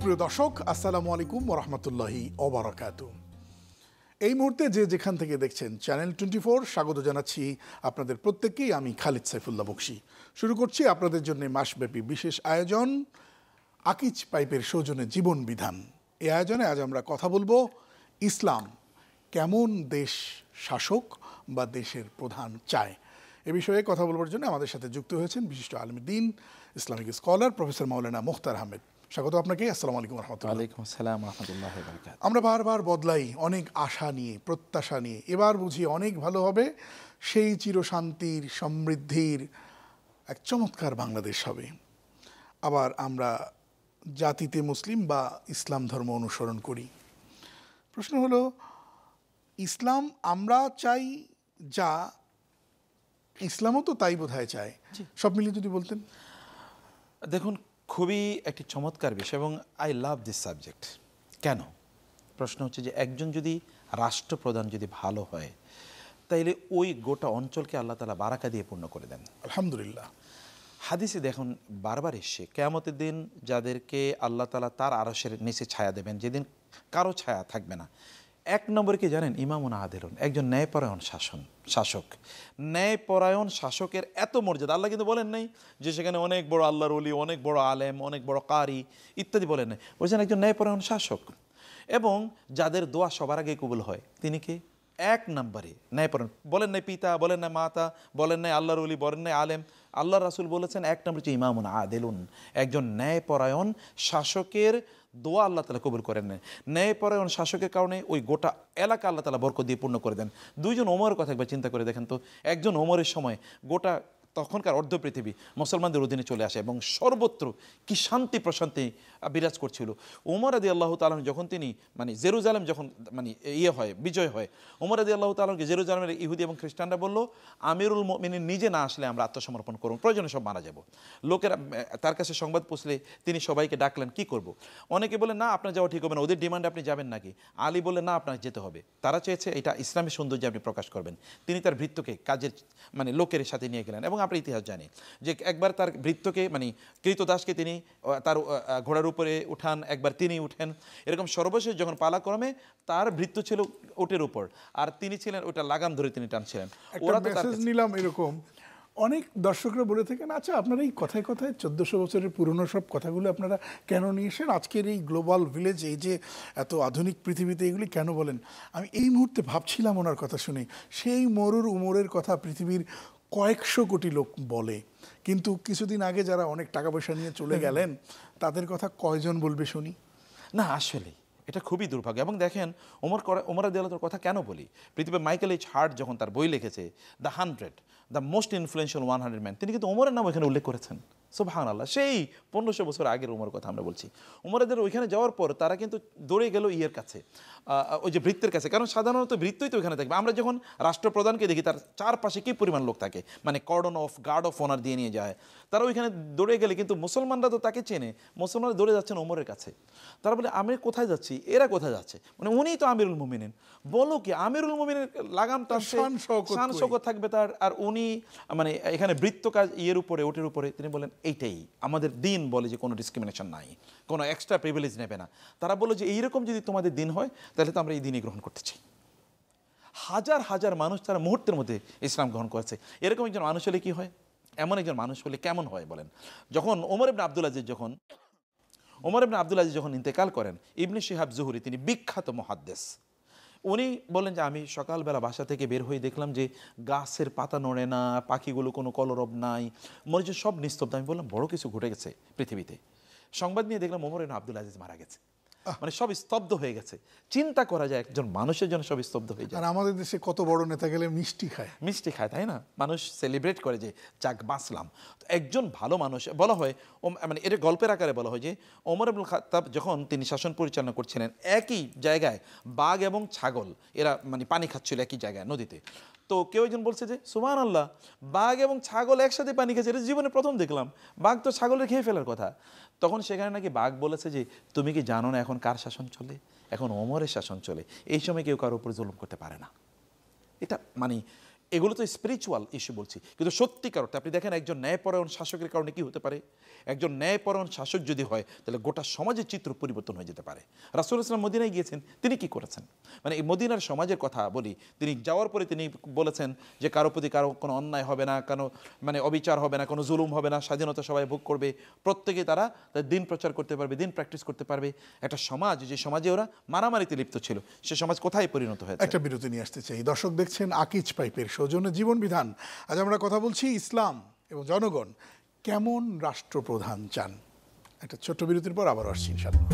সুপ্রিয় দর্শক, আসসালামু আলাইকুম ওয়া রাহমাতুল্লাহি ওয়া বারাকাতুহু। এই মুহূর্তে যে যেখান থেকে দেখছেন চ্যানেল 24, স্বাগত জানাচ্ছি আপনাদের প্রত্যেককেই। আমি খালিদ সাইফুল্লাহ বকশী। শুরু করছি আপনাদের জন্য মাসব্যাপী বিশেষ আয়োজন আকিজ পাইপের সৌজন্যে জীবন বিধান। এই আয়োজনে আজ আমরা কথা বলবো ইসলাম কেমন দেশ শাসক বা দেশের প্রধান চায়। এ বিষয়ে কথা বলবার জন্য আমাদের সাথে যুক্ত হয়েছেন বিশিষ্ট আলেম দ্বীন, ইসলামিক স্কলার প্রফেসর মাওলানা মুখতার আহমেদ। স্বাগত আপনাকে। আসসালামু আলাইকুম রাহমাতুল্লাহ। ওয়ালাইকুম আসসালাম রাহমাতুল্লাহি ওয়া বারাকাতুহু। আমরা বারবার বদলাই, অনেক আশা নিয়ে, প্রত্যাশা নিয়ে। এবার বুঝি অনেক ভালো হবে, সেই চিরশান্তির সমৃদ্ধির এক চমৎকার বাংলাদেশ হবে। আবার আমরা জাতিতে মুসলিম বা ইসলাম ধর্ম অনুসরণ করি। প্রশ্ন হলো, ইসলাম আমরা চাই যা, ইসলামও তো তাই বোধহয় চায়। সব মিলিয়ে যদি বলতেন। দেখুন, খুবই একটি চমৎকার বিষয় এবং আই লাভ দিস সাবজেক্ট। কেন? প্রশ্ন হচ্ছে যে একজন যদি রাষ্ট্রপ্রধান যদি ভালো হয়, তাইলে ওই গোটা অঞ্চলকে আল্লাহ তাআলা বারাকা দিয়ে পূর্ণ করে দেন। আলহামদুলিল্লাহ। হাদিসে দেখুন বারবার এসে কিয়ামতের দিন যাদেরকে আল্লাহ তাআলা তার আরশের নিচে ছায়া দেবেন, যেদিন কারো ছায়া থাকবে না। এক নম্বরে কি জানেন? ইমামুন আদিলুন, একজন ন্যায়পরায়ণ শাসক। ন্যায়পরায়ণ শাসকের এত মর্যাদা। আল্লাহ কিন্তু বলেন নাই যে সেখানে অনেক বড় আল্লাহর ওলি, অনেক বড় আলেম, অনেক বড় কারি ইত্যাদি বলেন নাই। বলছেন একজন ন্যায়পরায়ণ শাসক। এবং যাদের দোয়া সবার আগে কবুল হয় তিনি কে? এক নম্বরে ন্যায়পরায়ণ। বলেন নাই পিতা, বলেন নাই মাতা, বলেন নাই আল্লাহর ওলি, বলেন নাই আলেম। আল্লাহ রাসূল বলেছেন এক নম্বর হচ্ছে ইমামুন আদিলুন, একজন ন্যায়পরায়ণ শাসকের দোয়া আল্লাহ তাআলা কবুল করেন নেন। ন্যায়পরায়ণ শাসকের কারণে ওই গোটা এলাকা আল্লাহ তাআলা বরকত দিয়ে পূর্ণ করে দেন। দুইজন ওমরের কথা একবার চিন্তা করে দেখেন তো। একজন ওমরের সময় গোটা তখনকার অর্ধ পৃথিবী মুসলমানদের অধীনে চলে আসে এবং সর্বত্র কি শান্তি প্রশান্তি বিরাজ করছিল। ওমর রাদিয়াল্লাহু তাআলা যখন তিনি জেরুজালেম যখন বিজয় হয়, ওমর রাদিয়াল্লাহু তাআলাকে জেরুজালেমের ইহুদি এবং খ্রিস্টানরা বলল, আমিরুল মুমিনিন নিজে না আসলে আমরা আত্মসমর্পণ করব, প্রয়োজনে সব মারা যাব। লোকেরা তার কাছে সংবাদ পৌঁছলে তিনি সবাইকে ডাকলেন, কি করব? অনেকে বলে না আপনার যাওয়া ঠিক হবে না, ওদের ডিমান্ডে আপনি যাবেন নাকি? আলী বলে না আপনার যেতে হবে। তারা চেয়েছে এটা ইসলামের সৌন্দর্য আপনি প্রকাশ করবেন। তিনি তার ভৃত্যকে কাজের লোকের সাথে নিয়ে গেলেন এবং আমরা ইতিহাস জানি যে একবার তার ভৃত্যকে কৃতদাসকে তিনি তার ঘোড়ার উপরে উঠান, একবার তিনি উঠেন। এরকম সর্বশেষ যখন পালাক্রমে তার ভৃত্য ছিল ওটের উপর আর তিনি ছিলেন ওটা লাগাম ধরে তিনি টানছিলেন। ওরা তো মেসেজ নিলাম এরকম অনেক দর্শকরা বলে থাকেন, আচ্ছা আপনারা এই কথায় কথায় 1400 বছরের পুরনো সব কথাগুলো আপনারা কেন নিয়ে এসেন আজকের এই গ্লোবাল ভিলেজ, এই যে এত আধুনিক পৃথিবীতে এগুলি কেন বলেন? আমি এই মুহূর্তে ভাবছিলাম ওনার কথা শুনে, সেই মরুর উমরের কথা পৃথিবীর কয়েকশো কোটি লোক বলে, কিন্তু কিছুদিন আগে যারা অনেক টাকা পয়সা নিয়ে চলে গেলেন তাদের কথা কয়জন বলবে শুনি? না, আসলে এটা খুবই দুর্ভাগ্য। এবং দেখেন ওমর রাদিয়াল্লাহু কথা কেন বলি, পৃথিবীর মাইকেল এইচ হার্ট যখন তার বই লিখেছে দ্য মোস্ট ইনফ্লুয়েন্সিয়াল 100 ম্যান, তিনি কিন্তু ওমরের নাম ওইখানে উল্লেখ করেছেন। সুবহানাল্লাহ, সেই 1500 বছর আগের ওমর কথা আমরা বলছি। ওমরের ওইখানে যাওয়ার পর তারা কিন্তু দৌড়ে গেল ইয়ের কাছে, ওই যে ভৃত্যের কাছে, কারণ সাধারণত ভৃত্যই তো ওইখানে থাকবে। আমরা যখন রাষ্ট্রপ্রধানকে দেখি তার চারপাশে কী পরিমাণ লোক থাকে, cordon of guard of honour দিয়ে নিয়ে যায়। তারা ওইখানে দৌড়ে গেলে কিন্তু মুসলমানরা তো তাকে চেনে, মুসলমানরা দৌড়ে যাচ্ছেন ওমরের কাছে। তারা বলে আমি কোথায় যাচ্ছি, এরা কোথায় যাচ্ছে, উনিই তো আমিরুল মুমিনিন। বলো কি, আমিরুল মুমিনের লাগাম টানছে, শান শওকত থাকবে তার, আর উনি এখানে বৃত্ত কাজ ইয়ের উপরে, ওটের উপরে। তিনি বলেন এইটাই আমাদের দিন বলে যে কোনো ডিসক্রিমিনেশন নাই, কোনো এক্সট্রা প্রিভিলেজ নেবে না। তারা বললো যে এইরকম যদি তোমাদের দিন হয় তাহলে তো আমরা এই দিনই গ্রহণ করতে চাই। হাজার হাজার মানুষ তারা মুহূর্তের মধ্যে ইসলাম গ্রহণ করেছে। এরকম একজন মানুষ হলে কি হয়, এমন একজন মানুষ হলে কেমন হয় বলেন? যখন ওমর ইবনে আব্দুল আজিজ যখন ইন্তেকাল করেন, ইবনে শিহাব জুহরি, তিনি বিখ্যাত মুহাদ্দিস, উনি বলেন যে আমি সকালবেলা বাসা থেকে বের হয়ে দেখলাম যে গাছের পাতা নড়ে না, পাখিগুলো কোনো কলরব নাই, মনে হচ্ছে সব নিস্তব্ধ। আমি বললাম বড় কিছু ঘটে গেছে পৃথিবীতে। সংবাদ নিয়ে দেখলাম ওমর ইবনে আব্দুল আজিজ মারা গেছে। সব স্তব্ধ হয়ে গেছে। চিন্তা করা যায় একজন মানুষের জন্য সব স্তব্ধ হয়ে যায়। আর আমাদের দেশে কত বড় নেতা গেলে মিষ্টি খায়, তাই না? মানুষ সেলিব্রেট করে যে যাক বাঁচলাম। একজন ভালো মানুষ বলা হয়, এটা গল্পের আকারে বলা হয় যে ওমর ইবনুল খাত্তাব যখন তিনি শাসন পরিচালনা করছিলেন, একই জায়গায় বাঘ এবং ছাগল এরা পানি খাচ্ছিল একই জায়গায় নদীতে। তো কেউ একজন বলছে যে সুবহানাল্লাহ, বাঘ এবং ছাগল একসাথে পানি খেয়েছে, এটা জীবনে প্রথম দেখলাম। বাঘ তো ছাগলের খেয়ে ফেলার কথা। তখন সেখানে নাকি বাঘ বলেছে যে তুমি কি জানো না এখন কার শাসন চলে? এখন ওমরের শাসন চলে। এই সময় কেউ কারোর উপর জুলুম করতে পারে না। এটা এগুলো তো স্পিরিচুয়াল ইস্যু বলছি, কিন্তু সত্যিকার অর্থে আপনি দেখেন একজন ন্যায়পরায়ণ শাসকের কারণে কি হতে পারে। একজন ন্যায়পরায়ণ শাসক যদি হয় তাহলে গোটা সমাজের চিত্র পরিবর্তন হয়ে যেতে পারে। রাসূল ইসলাম মদিনায় গিয়েছেন, তিনি কি করেছেন, মানে এই মদিনার সমাজের কথা বলি, তিনি যাওয়ার পরে তিনি বলেছেন যে কারো প্রতি কারো কোনো অন্যায় হবে না, কোনো মানে অবিচার হবে না, কোনো জুলুম হবে না, স্বাধীনতা সবাই ভোগ করবে, প্রত্যেকে তারা তার দিন প্রচার করতে পারবে, দিন প্র্যাকটিস করতে পারবে। একটা সমাজ, যে সমাজে ওরা মারামারিতে লিপ্ত ছিল, সে সমাজ কোথায় পরিণত হয়েছে। একটা বিরতি নিয়ে আসতে চাই। দর্শক দেখছেন আকিজ পাইপের সৌজন্যে জীবন বিধান। আজ আমরা কথা বলছি ইসলাম এবং জনগণ কেমন রাষ্ট্রপ্রধান চান। একটা ছোট্ট বিরতির পর আবার আসছি ইনশাআল্লাহ।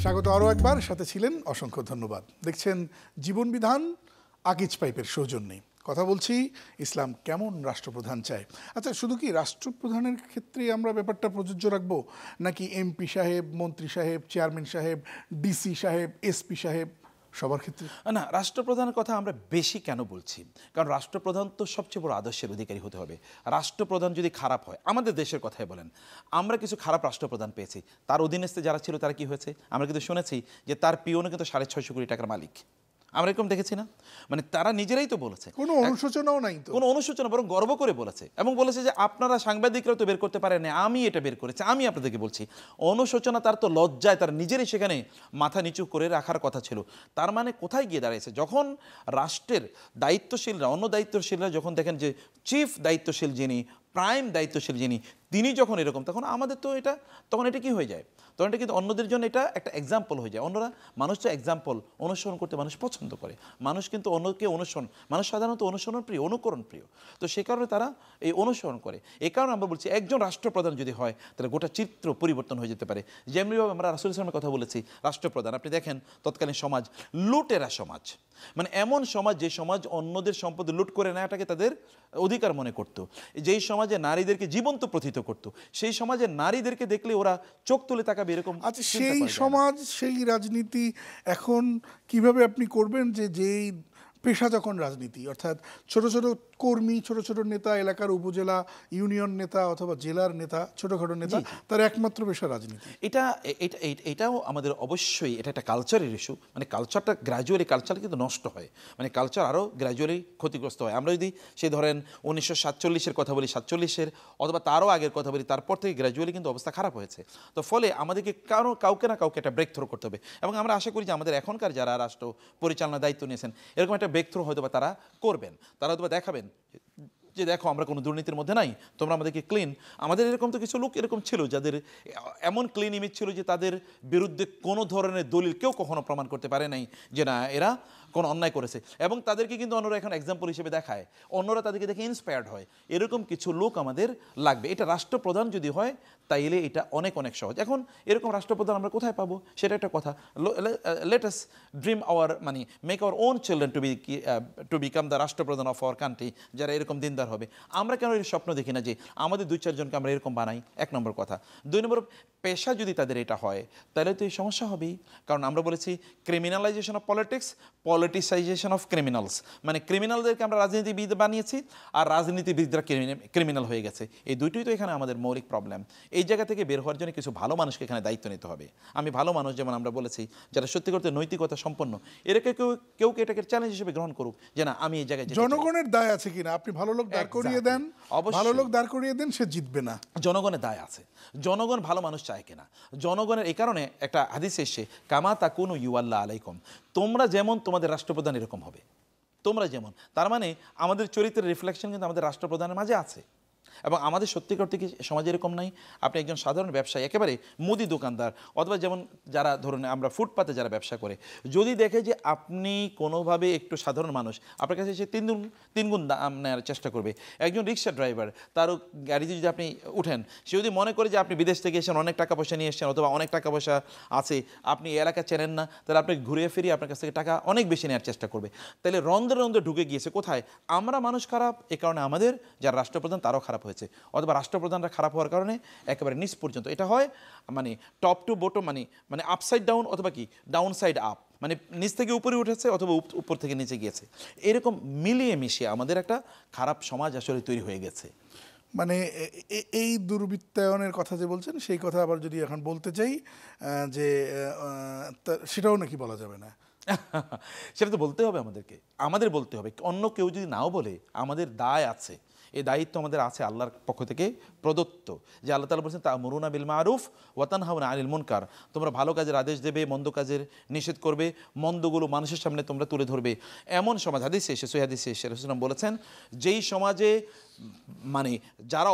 স্বাগত আরও একবার, সাথে ছিলেন অসংখ্য ধন্যবাদ। দেখছেন জীবন বিধান আকিজ পাইপের সৌজন্যে কথা বলছি ইসলাম কেমন রাষ্ট্রপ্রধান চায়। আচ্ছা, শুধু কি রাষ্ট্রপ্রধানের ক্ষেত্রে আমরা ব্যাপারটা প্রযোজ্য রাখবো, নাকি এমপি সাহেব, মন্ত্রী সাহেব, চেয়ারম্যান সাহেব, ডিসি সাহেব, এসপি সাহেব সবার ক্ষেত্রে? না, রাষ্ট্রপ্রধানের কথা আমরা বেশি কেন বলছি, কারণ রাষ্ট্রপ্রধান তো সবচেয়ে বড় আদর্শের অধিকারী হতে হবে। রাষ্ট্রপ্রধান যদি খারাপ হয়, আমাদের দেশের কথাই বলেন, আমরা কিছু খারাপ রাষ্ট্রপ্রধান পেয়েছি, তার অধীনস্থে যারা ছিল তারা কি হয়েছে, আমরা কিন্তু শুনেছি যে তার পিওনে কিন্তু 650 কোটি টাকার মালিক, আমরা এরকম দেখেছি না? মানে তারা নিজেরাই তো বলেছে, কোনো অনুশোচনাও নাই তো, কোনো অনুশোচনা, বরং গর্ব করে বলেছে এবং বলেছে যে আপনারা সাংবাদিকরা তো বের করতে পারেন না, আমি এটা বের করেছি, আমি আপনাদেরকে বলছি। অনুশোচনা তার তো লজ্জায় তার নিজেরই সেখানে মাথা নিচু করে রাখার কথা ছিল। তার মানে কোথায় গিয়ে দাঁড়িয়েছে, যখন রাষ্ট্রের দায়িত্বশীলরা, অন্য দায়িত্বশীলরা যখন দেখেন যে চিফ দায়িত্বশীল যিনি, প্রাইম দায়িত্বশীল যিনি, তিনি যখন এরকম, তখন আমাদের তো এটা, তখন এটা কি হয়ে যায়, তখন এটা কিন্তু অন্যদের জন্য এটা একটা এক্সাম্পল হয়ে যায়। অন্যরা, মানুষ তো এক্সাম্পল অনুসরণ করতে মানুষ পছন্দ করে, মানুষ কিন্তু অন্যকে অনুসরণ, মানুষ সাধারণত অনুসরণ প্রিয়, অনুকরণ প্রিয়, তো সে কারণে তারা এই অনুসরণ করে। এই কারণে আমরা বলছি একজন রাষ্ট্রপ্রধান যদি হয় তাহলে গোটা চিত্র পরিবর্তন হয়ে যেতে পারে। যেমনিভাবে আমরা রাসূল ইসলামের কথা বলেছি, রাষ্ট্রপ্রধান আপনি দেখেন তৎকালীন সমাজ লুটেরা সমাজ, মানে এমন সমাজ যে সমাজ অন্যদের সম্পদ লুট করে নেওয়াটাকে তাদের অধিকার মনে করত, যেই সমাজে নারীদেরকে জীবন্ত প্রথিত করত, সেই সমাজে নারীদেরকে দেখলে ওরা চোখ তুলে তাকাবে এরকম। আচ্ছা, সেই সমাজ, সেই রাজনীতি এখন কিভাবে আপনি করবেন যে যেই পেশা যখন রাজনীতি, অর্থাৎ ছোট ছোট কর্মী, ছোট ছোট নেতা, এলাকার উপজেলা ইউনিয়ন নেতা অথবা জেলার নেতা, ছোটখাটো নেতা, তার একমাত্র পেশা রাজনীতি। এটাও আমাদের অবশ্যই এটা একটা কালচারের ইস্যু, মানে কালচারটা গ্র্যাজুয়ালি, কালচার কিন্তু নষ্ট হয়, মানে কালচার আরও গ্র্যাজুয়ালি ক্ষতিগ্রস্ত হয়। আমরা যদি সে ধরেন 1947-এর কথা বলি, 47-এর অথবা তারও আগের কথা বলি, তারপর থেকে গ্র্যাজুয়ালি কিন্তু অবস্থা খারাপ হয়েছে। তো ফলে আমাদেরকে কাউকে না কাউকে একটা ব্রেক থ্রো করতে হবে, এবং আমরা আশা করি যে আমাদের এখনকার যারা রাষ্ট্র পরিচালনার দায়িত্ব নিয়েছেন এরকম একটা ব্রেক থ্রো হয়তো বা তারা করবেন, তারা হয়তো বা দেখাবেন যে দেখো আমরা কোনো দুর্নীতির মধ্যে নাই, তোমরা আমাদেরকে ক্লিন। আমাদের এরকম তো কিছু লোক এরকম ছিল যাদের এমন ক্লিন ইমেজ ছিল যে তাদের বিরুদ্ধে কোনো ধরনের দলিল কেউ কখনো প্রমাণ করতে পারে নাই যে না এরা কোনো অন্যায় করেছে, এবং তাদেরকে কিন্তু অন্যরা এখন এক্সাম্পল হিসেবে দেখায়, অন্যরা তাদেরকে দেখে ইন্সপায়ার্ড হয়। এরকম কিছু লোক আমাদের লাগবে। এটা রাষ্ট্রপ্রধান যদি হয় তাইলে এটা অনেক অনেক সহজ। এখন এরকম রাষ্ট্রপ্রধান আমরা কোথায় পাবো সেটা একটা কথা। লেট আস ড্রিম আওয়ার, মানে make our own children to become the রাষ্ট্রপ্রধান অফ আওয়ার কান্ট্রি, যারা এরকম দিনদার হবে। আমরা কেন এর স্বপ্ন দেখি না যে আমাদের 2-4 জনকে আমরা এরকম বানাই, 1 নম্বর কথা। 2 নম্বর, পেশা যদি তাদের এটা হয় তাহলে তো এই সমস্যা হবেই, কারণ আমরা বলেছি criminalisation of politics, politicisation of criminals, মানে ক্রিমিনালদেরকে আমরা রাজনীতিবিদ বানিয়েছি আর রাজনীতিবিদরা ক্রিমিনাল হয়ে গেছে। এই দুইটাই তো এখানে আমাদের মৌলিক প্রবলেম। এই জায়গা থেকে বের হওয়ার জন্য কিছু ভালো মানুষকে এখানে দায়িত্ব নিতে হবে। আমি ভালো মানুষ, যেমন আমরা বলেছি যারা সত্যি করতে নৈতিকতা সম্পন্ন, এটাকে কেউ এটাকে চ্যালেঞ্জ হিসেবে গ্রহণ করুক যে না আমি এই জায়গায়। জনগণের দায় আছে কিনা, আপনি ভালো লোক দাঁড় করিয়ে দেন, ভালো লোক দাঁড় করিয়ে দেন, সে জিতবে না। জনগণের দায় আছে, জনগণ ভালো মানুষ চায় কিনা। জনগণের এই কারণে একটা হাদিস এসে কামা তাকুনু ইউআল্লাহ আলাইকুম, তোমরা যেমন তোমাদের রাষ্ট্রপ্রধান এরকম হবে, তোমরা যেমন। তার মানে আমাদের চরিত্রের রিফ্লেকশন কিন্তু আমাদের রাষ্ট্রপ্রধানের মাঝে আছে। এবং আমাদের সত্যিকার থেকে সমাজে এরকম নাই। আপনি একজন সাধারণ ব্যবসায়ী, একেবারে মুদি দোকানদার, অথবা যেমন যারা ধরুন আমরা ফুটপাতে যারা ব্যবসা করে, যদি দেখে যে আপনি কোনোভাবে একটু সাধারণ মানুষ, আপনার কাছে সে তিন গুণ দাম নেওয়ার চেষ্টা করবে। একজন রিক্সা ড্রাইভার, তারও গাড়িতে যদি আপনি উঠেন, সে যদি মনে করে যে আপনি বিদেশ থেকে এসেছেন, অনেক টাকা পয়সা নিয়ে এসেছেন, অথবা অনেক টাকা পয়সা আছে, আপনি এলাকা চেনেন না, তাহলে আপনি ঘুরিয়ে ফিরিয়ে আপনার কাছ থেকে টাকা অনেক বেশি নেওয়ার চেষ্টা করবে। তাহলে রন্ধ্রে রন্ধ্রে ঢুকে গিয়েছে কোথায়? আমরা মানুষ খারাপ, এ কারণে আমাদের যারা রাষ্ট্রপ্রধান তারাও খারাপ হয়েছে, অথবা রাষ্ট্রপ্রধানরা খারাপ হওয়ার কারণে একেবারে নিচ পর্যন্ত। এটা হয় মানে টপ টু বটম, মানে আপসাইড ডাউন অথবা কি ডাউন সাইড আপ, মানে নিচ থেকে উপরে উঠেছে অথবা উপর থেকে নিচে গিয়েছে। এরকম মিলিয়ে মিশিয়ে আমাদের একটা খারাপ সমাজ আসলে তৈরি হয়ে গেছে। মানে এই দুর্বৃত্তায়নের কথা যে বলছেন সেই কথা আবার যদি এখন বলতে চাই যে সেটাও নাকি বলা যাবে না। সেটা তো বলতে হবে আমাদের বলতে হবে। অন্য কেউ যদি নাও বলে আমাদের দায় আছে, এই দায়িত্ব আমাদের আছে আল্লাহর পক্ষ থেকে প্রদত্ত। যে আল্লাহ তাআলা বলেছেন তা'মুরুনা বিল মারুফ ওয়া তানহাউনা আনিল মুনকার, তোমরা ভালো কাজের আদেশ দেবে, মন্দ কাজের নিষেধ করবে, মন্দগুলো মানুষের সামনে তোমরা তুলে ধরবে। এমন সমাজ, হাদিসে এসে সহিহ হাদিসে এসে রাসূলুল্লাহ বলেছেন যেই সমাজে মানে যারা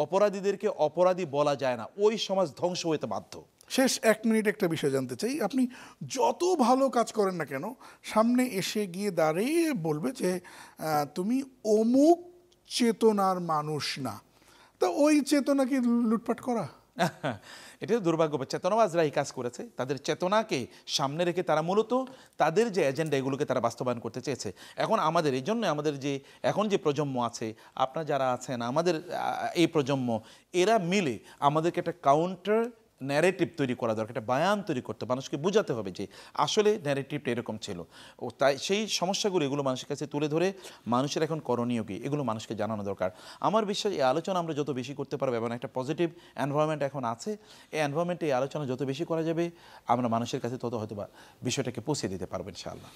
অপরাধীদেরকে অপরাধী বলা যায় না, ওই সমাজ ধ্বংস হতে বাধ্য। শেষ 1 মিনিট একটা বিষয় জানতে চাই, আপনি যত ভালো কাজ করেন না কেন সামনে এসে গিয়ে দাঁড়িয়ে বলবে যে তুমি অমুক চেতনার মানুষ না, তা ওই চেতনা কি লুটপাট করা? এটা দুর্ভাগ্য। চেতনাবাজরা এই কাজ করেছে, তাদের চেতনাকে সামনে রেখে তারা মূলত তাদের যে এজেন্ডা এগুলোকে তারা বাস্তবায়ন করতে চেয়েছে। এখন আমাদের এই জন্য আমাদের যে এখন যে প্রজন্ম আছে, আপনারা যারা আছেন আমাদের এই প্রজন্ম, এরা মিলে আমাদেরকে একটা কাউন্টার ন্যারেটিভ তৈরি করা দরকার, একটা বায়ান তৈরি করতে, মানুষকে বোঝাতে হবে যে আসলে ন্যারেটিভটা এরকম ছিল। ও তাই সেই সমস্যাগুলো এগুলো মানুষের কাছে তুলে ধরে মানুষের এখন করণীয় কি এগুলো মানুষকে জানানো দরকার। আমার বিশ্বাস এই আলোচনা আমরা যত বেশি করতে পারবো, এবং একটা পজিটিভ এনভায়রনমেন্ট এখন আছে, এই এনভায়রনমেন্টে এই আলোচনা যত বেশি করা যাবে আমরা মানুষের কাছে তত হয়তো বা বিষয়টাকে পৌঁছে দিতে পারবো ইনশাআল্লাহ।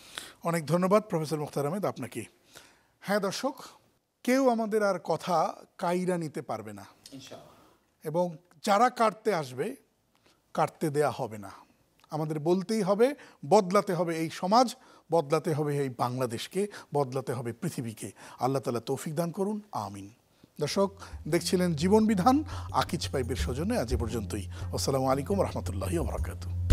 অনেক ধন্যবাদ প্রফেসর মুখতার আহমেদ আপনাকে। হ্যাঁ দর্শক, কেউ আমাদের আর কথা কাইরা নিতে পারবে না, এবং যারা কাটতে আসবে কাটতে দেয়া হবে না। আমাদের বলতেই হবে, বদলাতে হবে এই সমাজ, বদলাতে হবে এই বাংলাদেশকে, বদলাতে হবে পৃথিবীকে। আল্লাহ তাআলা তৌফিক দান করুন, আমিন। দর্শক দেখছিলেন জীবন বিধান, আকিজ পাইপের সৌজন্যে আজ এ পর্যন্তই। আসসালামু আলাইকুম রহমতুল্লাহি ওয়া বারাকাতুহু।